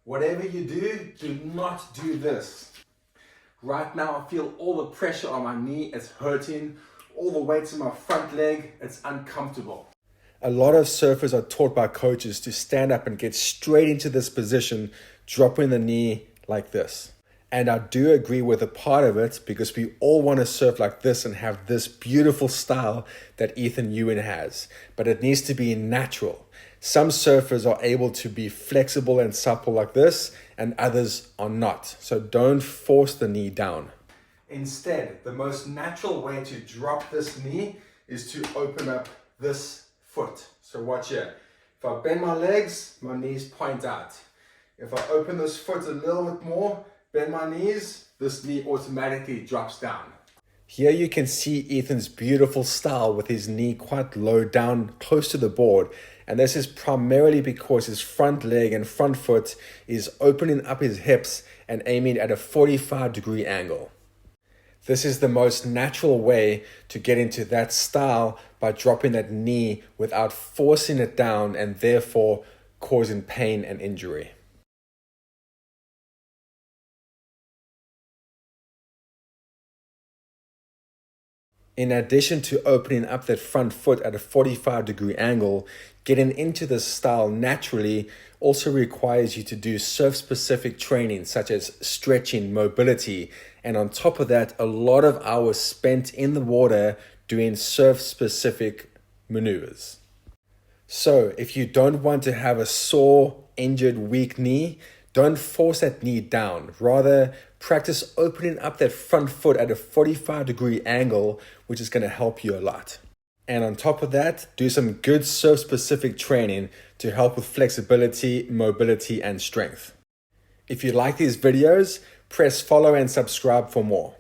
Whatever you do not do this. Right now, I feel all the pressure on my knee. It's hurting. All the weights in my front leg. It's uncomfortable. A lot of surfers are taught by coaches to stand up and get straight into this position, dropping the knee like this. And I do agree with a part of it because we all want to surf like this and have this beautiful style that Ewing has. But it needs to be natural. Some surfers are able to be flexible and supple like this, and others are not. So don't force the knee down. Instead, the most natural way to drop this knee is to open up this foot. So watch here. If I bend my legs, my knees point out. If I open this foot a little bit more, bend my knees, this knee automatically drops down. Here you can see Ethan's beautiful style with his knee quite low down, close to the board. And this is primarily because his front leg and front foot is opening up his hips and aiming at a 45-degree angle. This is the most natural way to get into that style by dropping that knee without forcing it down and therefore causing pain and injury. In addition to opening up that front foot at a 45-degree angle, getting into this style naturally also requires you to do surf-specific training such as stretching, mobility, and on top of that, a lot of hours spent in the water doing surf-specific maneuvers. So if you don't want to have a sore, injured, weak knee, don't force that knee down. Rather, practice opening up that front foot at a 45-degree angle, which is going to help you a lot. And on top of that, do some good surf-specific training to help with flexibility, mobility, and strength. If you like these videos, press follow and subscribe for more.